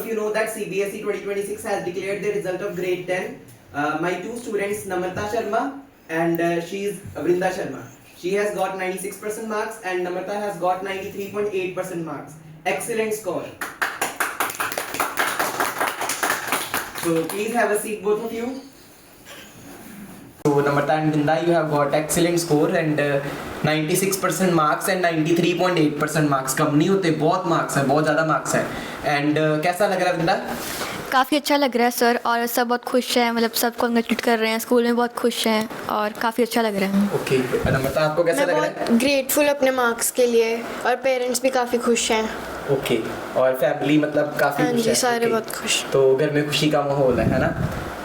of you know that CBSE 2026 has declared the result of grade 10. My two students, Namrata Sharma and she is Vrinda Sharma. She has got 96% marks and Namrata has got 93.8% marks. Excellent score. So please have a seat, both of you. So Namrata and Vrinda, you have got excellent score and 96% marks and 93.8% marks. कम नहीं होते, बहुत marks है, बहुत ज़्यादा marks है. And कैसा लग रहा है वृंदा? काफ़ी अच्छा लग रहा है सर, और सब बहुत खुश हैं, मतलब सब कॉन्ग्रेचुलेट कर रहे हैं, स्कूल में बहुत खुश हैं और काफ़ी अच्छा लग रहा है. ओके, नम्रता आपको कैसा लग रहा है? मैं बहुत ग्रेटफुल अपने मार्क्स के लिए, और पेरेंट्स भी काफ़ी खुश हैं. ओके, और फैमिली मतलब काफ़ी हाँ खुश जी, है? सारे Okay. बहुत खुश. तो घर में खुशी का माहौल है ना?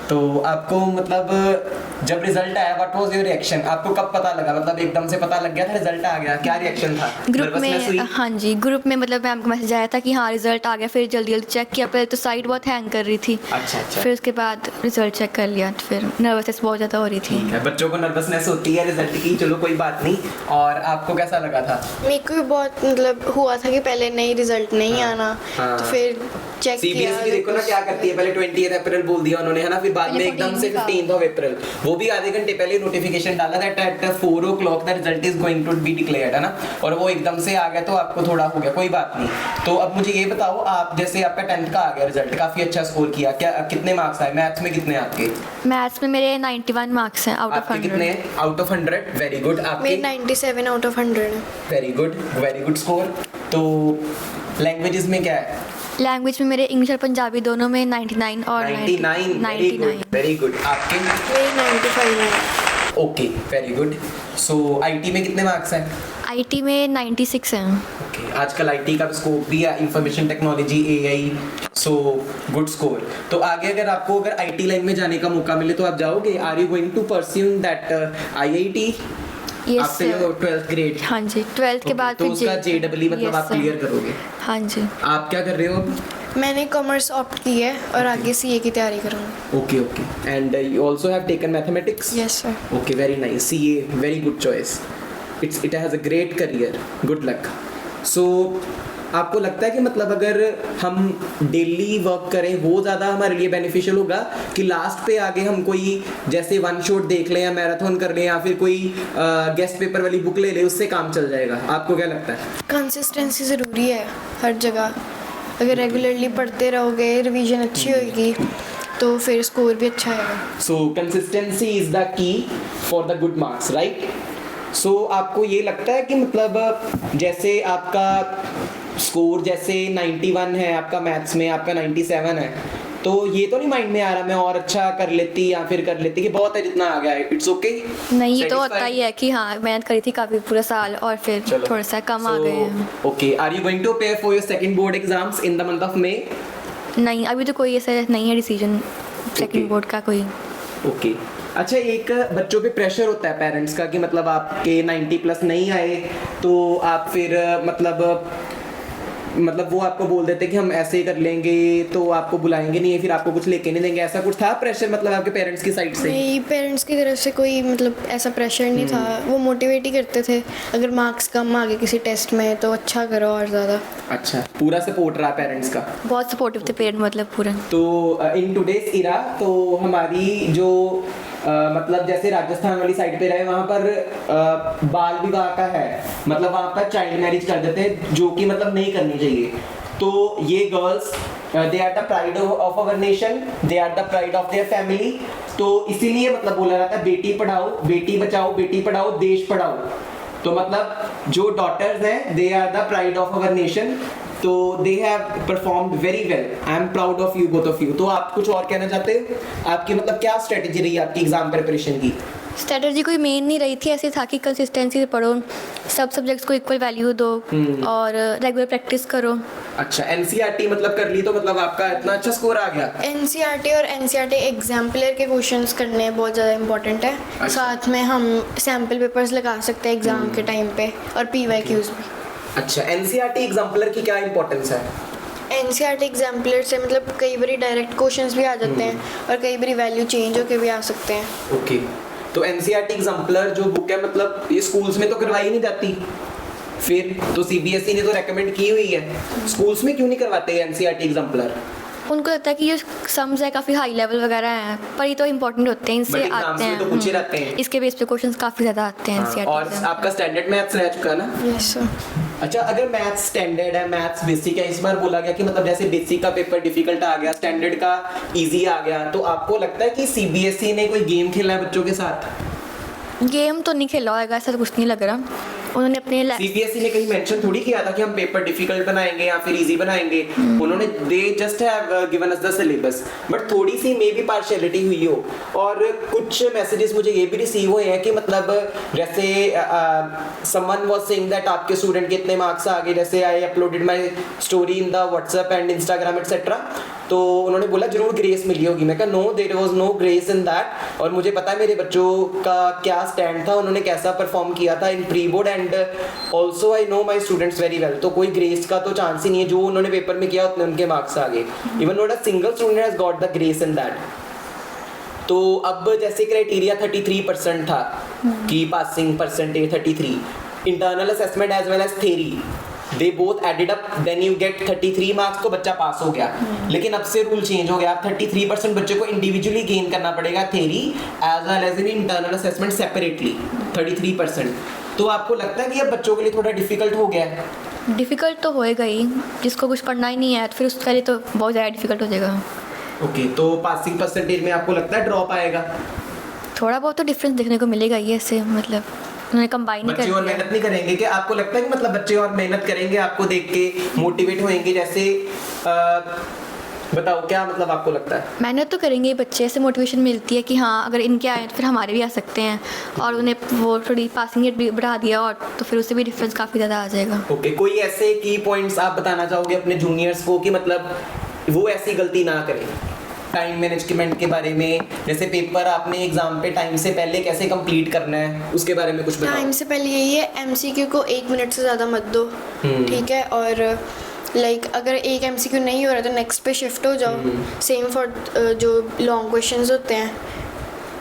तो आपको मतलब जब रिजल्ट आया, व्हाट वाज योर रिएक्शन? आपको कब पता लगा, मतलब एकदम से पता लग गया था रिजल्ट आ गया, क्या रिएक्शन था? ग्रुप Nervousness हुई? में, हाँ जी, ग्रुप में मतलब मैम को मैसेज आया था कि हाँ रिजल्ट आ गया, फिर जल्दी जल्दी चेक किया. पहले तो साइट बहुत हैंग कर रही थी, अच्छा. फिर उसके बाद रिजल्ट चेक कर लिया, तो फिर नर्वसनेस बहुत ज़्यादा हो रही थी. ठीक है, बच्चों को नर्वसनेस होती है रिजल्ट की, चलो कोई बात नहीं. और आपको कैसा लगा था? मेरे को भी बहुत मतलब हुआ था कि पहले नहीं रिजल्ट नहीं आना, हाँ. तो फिर चेक किया. सीबीएसई देखो ना क्या करती है, पहले 20 अप्रैल बोल दिया उन्होंने, है ना, फिर बाद में एकदम से 15 अप्रैल, वो भी आधे घंटे पहले नोटिफिकेशन डाला था at 4 o'clock the result is going to be declared, है ना, और वो एकदम से आ गया तो आपको थोड़ा हो गया, कोई बात नहीं. तो अब मुझे ये बताओ, आप जैसे आपका 10th का आ गया रिजल्ट, काफी अच्छा स्कोर किया, क्या कितने मार्क्स आए? मैथ्स में कितने आपके? मैथ्स में मेरे 91 मार्क्स हैं आउट ऑफ 100. कितने आउट ऑफ 100? Very good. आपके? मेरे 97 आउट ऑफ 100 है. Very good score. तो लैंग्वेजेस में क्या है? लैंग्वेज में मेरे इंग्लिश और पंजाबी दोनों में 99 और 99. Very good. आपके? मेरे 95 है. Okay, very good. So IT में कितने मार्क्स हैं? आईटी में 96 हैं. ओके, आजकल आईटी का स्कोप भी है, information technology, AI, so good score. तो आगे अगर आपको आईटी लाइन में जाने का मौका मिले तो आप जाओगे? Are you going to pursue that IIT after your 12th grade? हाँ जी, 12th के बाद तो उसका जेडब्ल्यू मतलब आप क्लियर करोगे? हाँ जी. आप क्या कर रहे हो अब? मैंने कॉमर्स ऑप्ट की है और आगे सीए की तैयारी करूँगी. Okay. And you also have taken mathematics? Yes sir. Okay, very nice. CA, very good choice. It has a great career. Good luck. So आपको लगता है कि मतलब अगर हम डेली वर्क करें वो ज़्यादा हमारे लिए बेनिफिशियल होगा, कि लास्ट पे आगे हम कोई जैसे वन शॉट देख लें या मैराथन कर लें या फिर कोई गेस्ट पेपर वाली बुक ले लें, उससे काम चल जाएगा? आपको क्या लगता है? कंसिस्टेंसी ज़रूरी है हर जगह. अगर रेगुलरली पढ़ते रहोगे, रिवीजन अच्छी होगी, तो फिर स्कोर भी अच्छा आएगा. So consistency is the key for the good marks, right? So आपको ये लगता है कि मतलब जैसे आपका स्कोर जैसे 91 है आपका मैथ्स में, आपका 97 है, तो ये तो नहीं माइंड में आ रहा मैं और अच्छा कर लेती या फिर कर लेती कि बहुत है जितना आ गया है, इट्स ओके? नहीं, ये तो होता ही है कि हाँ मेहनत करी थी काफ़ी पूरा साल और फिर थोड़ा सा कम आ गए हैं. Okay, are you going to prepare for your second board exams in the month of May? नहीं, अभी तो कोई ऐसा नहीं है डिसीजन सेकंड बोर्ड का कोई. ओके. अच्छा, एक बच्चों पे प्रेशर होता है पेरेंट्स का कि मतलब आपके 90+ नहीं आए तो आप फिर मतलब वो आपको बोल देते कि हम ऐसे ही कर लेंगे, तो आपको बुलाएंगे नहीं, फिर आपको कुछ लेके नहीं देंगे, ऐसा कुछ था प्रेशर मतलब आपके पेरेंट्स की साइड से? नहीं, पेरेंट्स की तरफ से कोई मतलब ऐसा प्रेशर नहीं था. वो मोटिवेट ही करते थे, अगर मार्क्स कम आ गए किसी टेस्ट में तो अच्छा करो और ज़्यादा. अच्छा, पूरा सपोर्ट रहा पेरेंट्स का? बहुत सपोर्टिव थे पेरेंट, मतलब पूरा. तो इन टुडेज इरा तो हमारी जो मतलब जैसे राजस्थान वाली साइड पे रहे वहाँ पर बाल विवाह का है, मतलब वहाँ पर चाइल्ड मैरिज कर देते हैं, जो कि मतलब नहीं करनी चाहिए. तो ये girls they are the pride of our nation, they are the pride of their family. तो इसीलिए मतलब बोला जाता है बेटी पढ़ाओ बेटी बचाओ, बेटी पढ़ाओ देश पढ़ाओ. तो मतलब जो डॉटर्स हैं they are the pride of our nation, तो they have performed very well. I am proud of you, both of you. तो आप कुछ और कहना चाहते हो? आपकी मतलब क्या स्ट्रेटेजी रही आपकी एग्जाम प्रिपरेशन की? स्ट्रेटजी कोई मेन नहीं रही थी, ऐसे था कि कंसिस्टेंसी से पढ़ो, सब सब्जेक्ट्स को इक्वल वैल्यू दो और रेगुलर प्रैक्टिस करो. अच्छा, एनसीईआरटी मतलब कर ली तो मतलब आपका इतना अच्छा स्कोर आ गया? एनसीईआरटी और एनसीईआरटी एग्जाम्पलर के क्वेश्चंस करने बहुत ज़्यादा इंपॉर्टेंट है. अच्छा. साथ में हम सैम्पल पेपर्स लगा सकते हैं एग्जाम के टाइम पे, और पीवाईक्यूज भी. अच्छा, एनसीईआरटी एग्जाम्पलर की क्या इंपॉर्टेंस है? एनसीईआरटी एग्जाम्पलर से मतलब कई बार डायरेक्ट क्वेश्चंस भी आ जाते हैं और कई बार वैल्यू चेंज होके भी आ सकते हैं. ओके. तो एनसीईआरटी एग्जाम्पलर जो बुक है मतलब ये स्कूल्स में तो करवाई नहीं जाती, फिर तो सीबीएसई ने तो रेकमेंड की हुई है, स्कूल्स में क्यों नहीं करवाते एनसीईआरटी एग्जाम्पलर? उनको लगता है कि ये सम्स है काफ़ी हाई लेवल वगैरह हैं, पर ये तो इंपॉर्टेंट होते हैं, But इनसे exams आते में हैं। तो पूछे रहते हैं। इसके बेस पे क्वेश्चंस काफ़ी ज़्यादा आते हैं NCERT और से। आपका स्टैंडर्ड मैथ्स रह चुका ना? Yes sir. अच्छा, अगर मैथ्स स्टैंडर्ड है, मैथ्स बेसिक है, इस बार बोला गया कि मतलब जैसे बेसिक का पेपर डिफिकल्ट आ गया, स्टैंडर्ड का इजी आ गया, तो आपको लगता है कि सीबीएसई ने कोई गेम खेला है बच्चों के साथ? गेम तो नहीं खेला होगा, ऐसा तो कुछ नहीं लग रहा। उन्होंने अपने सीबीएसई ने कहीं मेंशन थोड़ी किया था कि हम पेपर डिफिकल्ट बनाएंगे या फिर इजी बनाएंगे। उन्होंने they just have given us the syllabus, but थोड़ी सी मे बी पार्शियलिटी हुई हो। और कुछ मैसेजेस मुझे ये भी रिसीव हुए हैं कि मतलब जैसे समवन वाज सेइंग दैट आपके स्टूडेंट के इतने मार्क्स आ गए, जैसे I uploaded my story in the WhatsApp and Instagram etcetera, तो उन्होंने बोला जरूर ग्रेस मिली होगी। मैं कहा no, there was no grace in that. और मुझे पता है मेरे बच्चों का क्या स्टैंड था, उन्होंने कैसा परफॉर्म किया था इन pre board, and also I know my students very well. तो कोई ग्रेस का तो चांस ही नहीं है, जो उन्होंने पेपर में किया उतने उनके मार्क्स आ गए। Even not a single student has got the grace in that. तो अब जैसे क्राइटेरिया 33% था कि passing percentage 33, internal assessment as well as theory they both added up, then you get 33 marks, तो बच्चा पास हो गया। लेकिन अब से रूल चेंज हो गया, अब 33% बच्चे को इंडिविजुअली गेन करना पड़ेगा, theory as well as in internal assessment separately 33%। तो आपको लगता है कि अब बच्चों के लिए थोड़ा डिफिकल्ट हो गया है? डिफ़िकल्ट तो होएगा ही, जिसको कुछ पढ़ना ही नहीं है तो फिर उसके लिए तो बहुत ज़्यादा डिफ़िकल्ट हो जाएगा। ओके, तो पासिंग परसेंटेज में आपको लगता है ड्रॉप आएगा? थोड़ा बहुत तो डिफरेंस देखने को मिलेगा ही, ऐसे मतलब उन्होंने कंबाइन ही कर बच्चे और दिया। मेहनत नहीं करेंगे क्या? आपको लगता है कि मतलब बच्चे और मेहनत करेंगे, आपको देख के मोटिवेट होंगे? जैसे बताओ क्या मतलब आपको लगता है? मेहनत तो करेंगे ही बच्चे, ऐसे मोटिवेशन मिलती है कि हाँ अगर इनके आए तो फिर हमारे भी आ सकते हैं, और उन्हें वो थोड़ी पासिंग रेट भी बढ़ा दिया और तो फिर उससे भी डिफरेंस काफ़ी ज़्यादा आ जाएगा। ओके, कोई ऐसे की पॉइंट्स आप बताना चाहोगे अपने जूनियर्स को कि मतलब वो ऐसी गलती ना करें टाइम मैनेजमेंट के बारे में? जैसे पेपर आपने एग्जाम पे टाइम से पहले कैसे कंप्लीट करना है, उसके बारे में कुछ बताओ। टाइम से पहले यही है, एमसीक्यू को 1 मिनट से ज़्यादा मत दो, ठीक है? और लाइक अगर एक एमसीक्यू नहीं हो रहा तो नेक्स्ट पे शिफ्ट हो जाओ। सेम फॉर जो लॉन्ग क्वेश्चंस होते हैं,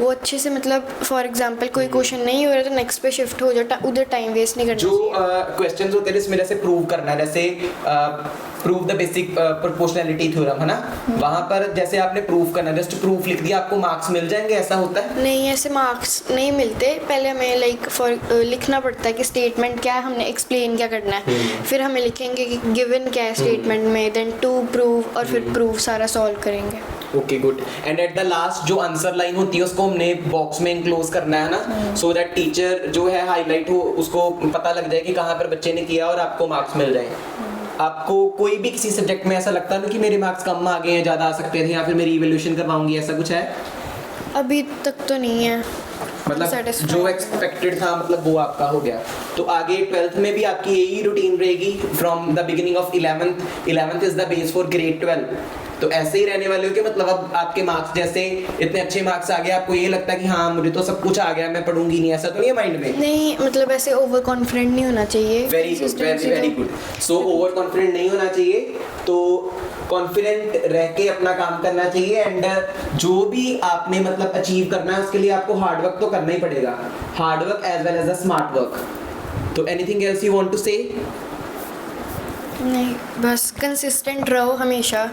वो अच्छे से मतलब फॉर एग्जांपल कोई क्वेश्चन नहीं हो रहा तो नेक्स्ट पे शिफ्ट हो जाओ, उधर टाइम वेस्ट नहीं करना जो चाहिए। क्वेश्चंस होते हैं इसमें जैसे प्रूव करना है, जैसे prove the basic proportionality theorem है ना, वहां पर जैसे आपने प्रूव करना, जस्ट प्रूफ लिख दिया, आपको मार्क्स मिल जाएंगे, ऐसा होता है? नहीं, ऐसे मार्क्स नहीं मिलते। पहले हमें लाइक फॉर लिखना पड़ता है कि स्टेटमेंट क्या है, हमने एक्सप्लेन क्या करना है, फिर हमें लिखेंगे कि गिवन क्या है स्टेटमेंट में, देन टू प्रूव, और फिर प्रूफ सारा सॉल्व करेंगे। Okay good. And at the last जो आंसर लाइन होती है उसको हमने बॉक्स में इनक्लोज करना है ना, सो दैट टीचर जो है हाईलाइट हो, उसको पता लग जाए कि कहाँ पर बच्चे ने किया और आपको मार्क्स मिल जाए। आपको कोई भी किसी सब्जेक्ट में ऐसा लगता है ना कि मेरे मार्क्स कम आ गए हैं, ज़्यादा आ सकते थे, या फिर मेरी इवैल्यूएशन करवाऊंगी, ऐसा कुछ है? अभी तक तो नहीं है, मतलब satisfied जो एक्सपेक्टेड था मतलब वो आपका हो गया। तो आगे 12th में भी आपकी यही रूटीन रहेगी from the beginning of 11th is the base for grade 12, तो ऐसे ही रहने वाले हो कि मतलब अब आपके मार्क्स जैसे इतने अच्छे मार्क्स आ गए, आपको ये लगता है कि हाँ मुझे तो सब कुछ आ गया, मैं पढ़ूंगी नहीं, ऐसा तो नहीं है माइंड में? नहीं, मतलब ऐसे ओवर कॉन्फिडेंट नहीं होना चाहिए। Very good, very good. So over confident नहीं होना चाहिए, तो कॉन्फिडेंट रह के अपना काम करना चाहिए। एंड जो भी आपने मतलब अचीव करना है उसके लिए आपको हार्ड वर्क तो करना ही पड़ेगा, hard work as well as a smart work. तो anything else you want to say? नहीं, बस कंसिस्टेंट रहो हमेशा,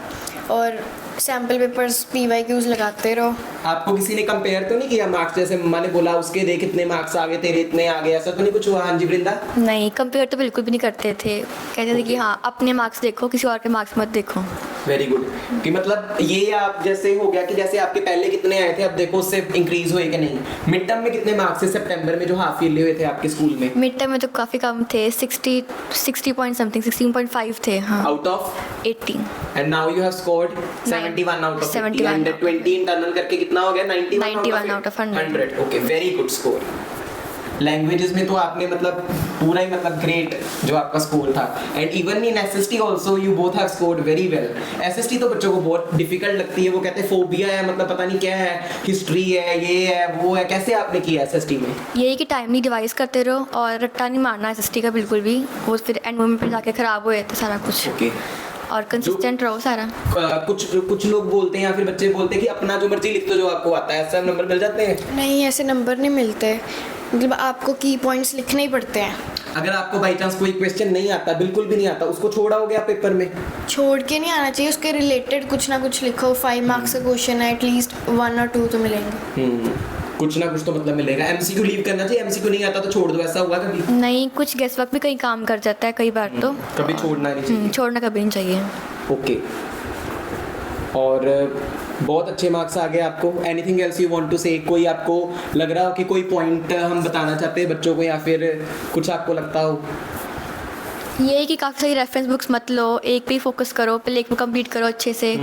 और सैम्पल पेपर्स PYQs लगाते रहो। आपको किसी ने कंपेयर तो नहीं किया मार्क्स, जैसे मम्मा ने बोला उसके देख इतने मार्क्स आ गए, तेरे इतने आ गए, ऐसा तो नहीं कुछ हुआ? हाँ जी वृंदा? नहीं, कंपेयर तो बिल्कुल भी नहीं करते थे, कहते थे कि हाँ अपने मार्क्स देखो, किसी और के मार्क्स मत देखो। Very good. कि मतलब ये आप जैसे हो गया कि जैसे आपके पहले कितने आए थे, अब देखो उससे इंक्रीज हुए कि नहीं। मिड टर्म में कितने मार्क्स थे सितंबर में जो हाफ ईयरली हुए थे आपके स्कूल में? मिड टर्म में तो काफ़ी कम थे, 60 पॉइंट समथिंग, 16.5 थे। हाँ, out of 18। And now you have scored 71 out of 50 and 20 internal करके कितना हो गया? 91 out of 100। Okay, very good score. Languages में तो आपने मतलब पूरा ही मतलब ग्रेट जो आपका स्कोर था। And even in SST also you both have scored very well. SST तो बच्चों को बहुत डिफिकल्ट लगती है, वो कहते हैं फोबिया है, मतलब पता नहीं क्या है, हिस्ट्री है, ये है, वो है। कैसे आपने किया एसएसटी में? यही कि टाइमली डिवाइस करते रहो और रट्टा नहीं मारना एसएसटी का बिल्कुल भी, वो फिर एंड मोमेंट पे जाके खराब हो जाता सारा कुछ। ओके, और कंसिस्टेंट रहो सारा। कुछ लोग बोलते हैं या फिर बच्चे बोलते हैं कि अपना जो मर्जी लिख दो जो आपको आता है, ऐसा नंबर मिल जाते हैं? नहीं, ऐसे नंबर नहीं मिलते, मतलब आपको की पॉइंट्स लिखने ही पड़ते हैं। अगर आपको बाई चांस कोई क्वेश्चन नहीं आता, बिल्कुल भी नहीं आता, उसको छोड़ाओगे आप पेपर में? छोड़ के नहीं आना चाहिए, उसके रिलेटेड कुछ ना कुछ लिखो। 5 मार्क्स का क्वेश्चन है, एटलीस्ट 1 और 2 तो मिलेंगे। कुछ ना कुछ तो मतलब मिलेगा। एमसीक्यू लीव करना चाहिए, एमसीक्यू नहीं आता तो छोड़ दो, ऐसा हुआ कभी? नहीं, कुछ गेस वर्क भी कहीं काम कर जाता है कई बार, तो कभी छोड़ना नहीं चाहिए। छोड़ना कभी नहीं चाहिए। ओके, और बहुत अच्छे मार्क्स आ गए आपको। Anything else you want to say? कोई आपको लग रहा हो कि कोई पॉइंट हम बताना चाहते हैं बच्चों को, या फिर कुछ आपको लगता हो? ये है कि काफ़ी सारी रेफरेंस बुक्स मत लो, एक पे ही फोकस करो, पहले एक को कंप्लीट करो अच्छे से।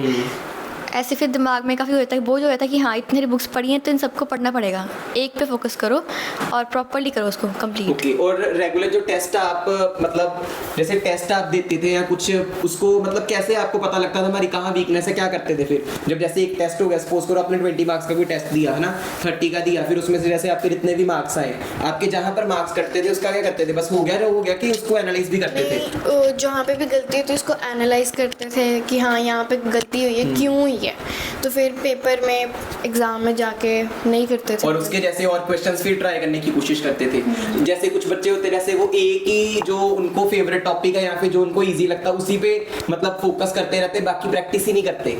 ऐसे फिर दिमाग में काफ़ी होता है, बोझ हो जाता है कि हाँ इतनी सारी बुक्स पढ़ी हैं तो इन सबको पढ़ना पड़ेगा। एक पे फोकस करो और प्रॉपरली करो उसको कंप्लीट। ओके, और रेगुलर जो टेस्ट आप मतलब जैसे टेस्ट आप देते थे या कुछ, उसको मतलब कैसे आपको पता लगता था हमारी कहाँ वीकनेस है, क्या करते थे फिर? जब जैसे एक टेस्ट हो गया, सपोज करो आपने 20 मार्क्स का कोई टेस्ट दिया है ना, 30 का दिया, फिर उसमें से जैसे आपके जितने भी मार्क्स आए, आपके जहाँ पर मार्क्स कटते थे उसका क्या करते थे? बस हो गया जो हो गया, कि उसको एनालाइज भी करते थे? नहीं, जहाँ पे भी गलती है तो इसको एनालाइज करते थे कि हाँ यहाँ पे गलती हुई है, क्यों हुई है, तो फिर पेपर में एग्जाम में जाके नहीं करते थे। और उसके जैसे और क्वेश्चंस फिर ट्राई करने की कोशिश करते थे। जैसे कुछ बच्चे होते जैसे वो एक ही जो उनको फेवरेट टॉपिक है या फिर जो उनको इजी लगता है उसी पे मतलब फोकस करते रहते, बाकी प्रैक्टिस ही नहीं करते।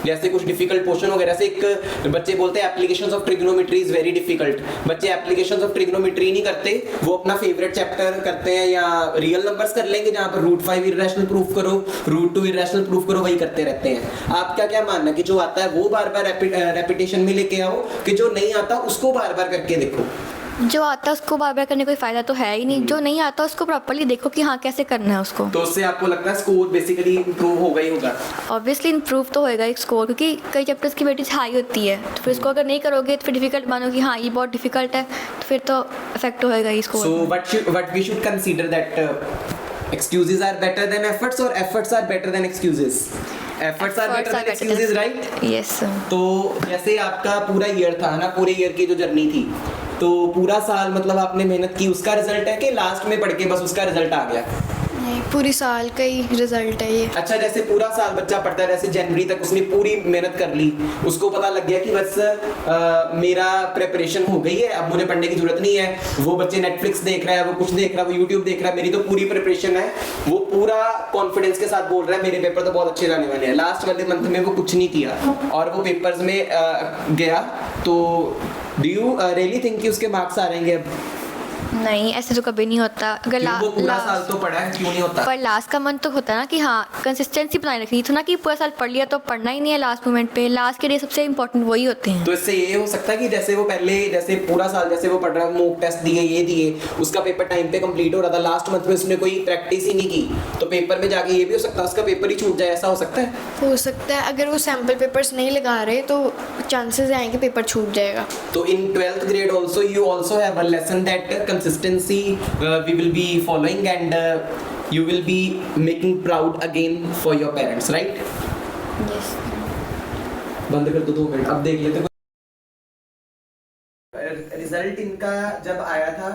जैसे कुछ डिफिकल्ट पोर्शन वगैरह से एक बच्चे बोलते हैं applications of trigonometry is very difficult, बच्चे एप्लीकेशंस ऑफ ट्रिग्नोमेट्री नहीं करते, वो अपना फेवरेट चैप्टर करते हैं या रियल नंबर्स कर लेंगे जहां पर रूट 5 इरेशनल प्रूफ करो, रूट 2 इरेशनल प्रूफ करो, वही करते रहते हैं। आपका क्या मानना है कि जो आता है वो बार बार रेपिटेशन में लेके आओ, कि जो नहीं आता उसको बार बार करके देखो? जो आता है उसको बार बार करने कोई फ़ायदा तो है ही नहीं, जो नहीं आता उसको प्रॉपरली देखो कि हाँ कैसे करना है उसको। तो उससे आपको लगता है स्कोर बेसिकली इंप्रूव होगा ही होगा? ऑब्वियसली इंप्रूव तो होएगा एक स्कोर, क्योंकि कई चैप्टर्स की वेटेज हाई होती है, तो फिर इसको अगर नहीं करोगे तो फिर डिफिकल्ट मानो कि हाँ ये बहुत डिफिकल्ट है, तो फिर तो इफेक्ट होएगा ही score. So what we should consider that excuses are better than efforts or efforts are better than excuses? Efforts are better than excuses, right? Yes. तो जैसे आपका पूरा ईयर था ना, पूरे ईयर की जो जर्नी थी, तो पूरा साल मतलब आपने मेहनत की, उसका रिजल्ट है कि लास्ट में पढ़ के बस उसका रिजल्ट आ गया? नहीं, पूरी साल का ही रिजल्ट है ये। अच्छा, जैसे पूरा साल बच्चा पढ़ता है, जैसे जनवरी तक उसने पूरी मेहनत कर ली, उसको पता लग गया कि बस मेरा प्रिपरेशन हो गई है, अब मुझे पढ़ने की जरूरत नहीं है। वो बच्चे नेटफ्लिक्स देख रहा है, वो कुछ देख रहा है, वो यूट्यूब देख रहा है, मेरी तो पूरी प्रिपरेशन है, वो पूरा कॉन्फिडेंस के साथ बोल रहा है मेरे पेपर तो बहुत अच्छे जाने वाले हैं। लास्ट वाले मंथ में वो कुछ नहीं किया और वो पेपर्स में गया, तो डू यू रियली थिंक कि उसके मार्क्स आ जाएंगे अब? नहीं, ऐसे तो कभी नहीं होता। अगर वो पूरा साल तो पढ़ा है, क्यों नहीं होता? पर लास्ट का मन तो होता है ना कि हाँ कंसिस्टेंसी बनाए रखनी, तो ना कि पूरा साल पढ़ लिया तो पढ़ना ही नहीं है लास्ट मोमेंट पे। लास्ट के लिए सबसे इंपॉर्टेंट वही होते हैं। तो इससे ये हो सकता है कि जैसे वो पहले जैसे पूरा साल जैसे वो पढ़ रहा है, मॉक टेस्ट दिए, ये दिए, उसका पेपर टाइम पे कंप्लीट हो रहा था, लास्ट मंथ में उसने कोई प्रैक्टिस ही नहीं की, तो पेपर में जाके ये भी हो सकता है उसका पेपर ही छूट जाए, ऐसा हो सकता है? हो सकता है, अगर वो सैम्पल पेपर्स नहीं लगा रहे तो चांसेस हैं कि पेपर छूट जाएगा। तो इन 12th grade also you also have a lesson that consistency we will be following and you will be making proud again for your parents, right? Yes. बंद कर दो 2 मिनट, अब देख लेते। रिजल्ट इनका जब आया था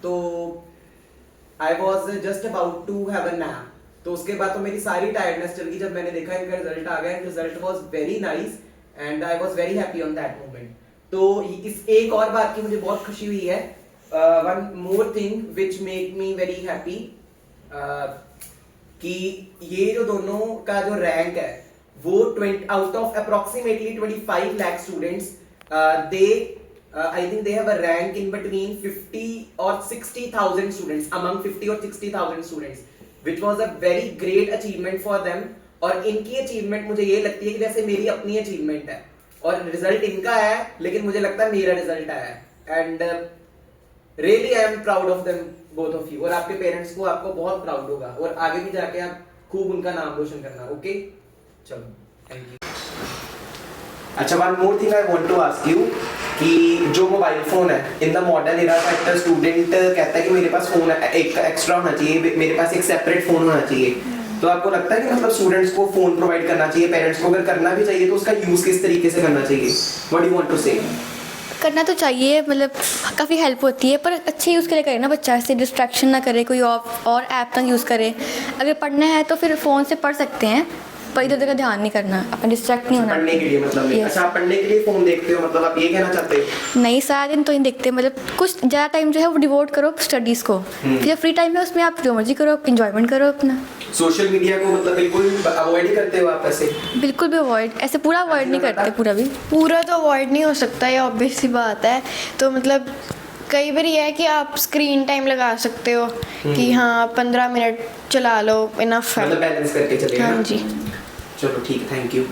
तो I was just about to have a nap, तो उसके बाद तो मेरी सारी टायर्डनेस चल गई जब मैंने देखा इनका रिजल्ट आ गया। Result was very nice and I was very happy on that moment. तो इस एक और बात की मुझे बहुत खुशी हुई है, one more thing which make me very happy, कि ये जो दोनों का जो रैंक है वो 20 out of approximately 25 lakh students, they I think they have a rank in between 50 or 60,000 students, among 50 or 60,000 students, which was a very great achievement for them। और इनकी अचीवमेंट मुझे ये लगती है कि जैसे मेरी अपनी अचीवमेंट है, और रिजल्ट इनका है लेकिन मुझे लगता है मेरा रिजल्ट आया है, and really I am proud of them both of you. और आपके पेरेंट्स को आपको बहुत प्राउड होगा, और आगे भी जाके आप खूब उनका नाम रोशन करना। ओके, चलो, थैंक यू। अच्छा, one more thing I want to ask you कि जो मोबाइल फोन है इन द मॉडर्न एरा का स्टूडेंट कहता है कि मेरे पास फोन एक एक्स्ट्रा होना चाहिए, मेरे पास एक सेपरेट फोन होना चाहिए, तो आपको लगता है कि मतलब स्टूडेंट्स को फोन प्रोवाइड करना चाहिए? पेरेंट्स को अगर करना भी चाहिए तो उसका यूज किस तरीके से करना चाहिए? What do you want to say? करना तो चाहिए, मतलब काफ़ी हेल्प होती है, पर अच्छे यूज़ के लिए करे ना बच्चा, ऐसे डिस्ट्रैक्शन ना करे, कोई और ऐप ना यूज़ करे। अगर पढ़ना है तो फिर फ़ोन से पढ़ सकते हैं, पर इधर उधर का ध्यान नहीं करना, अपना डिस्ट्रैक्ट नहीं होना। पढ़ने के लिए मतलब Yes. अच्छा, आप पढ़ने के लिए फोन देखते हो, मतलब आप ये कहना चाहते हो? नहीं, सारा दिन तो नहीं देखते, मतलब कुछ ज़्यादा टाइम जो है वो डिवोट करो स्टडीज़ को, फिर फ्री टाइम है उसमें आप जो मर्जी करो, इंजॉयमेंट करो अपना। सोशल मीडिया को मतलब बिल्कुल अवॉइड ही करते हो आप ऐसे? बिल्कुल भी अवॉइड, ऐसे पूरा अवॉइड नहीं करते, पूरा भी। पूरा तो अवॉइड नहीं हो सकता, ये ऑब्वियस सी बात है। तो मतलब कई बार ये है कि आप स्क्रीन टाइम लगा सकते हो कि हाँ 15 मिनट चला लो, इनफ है। मतलब बैलेंस करके चलेगा। हाँ जी। चलो ठीक है, थैंक यू।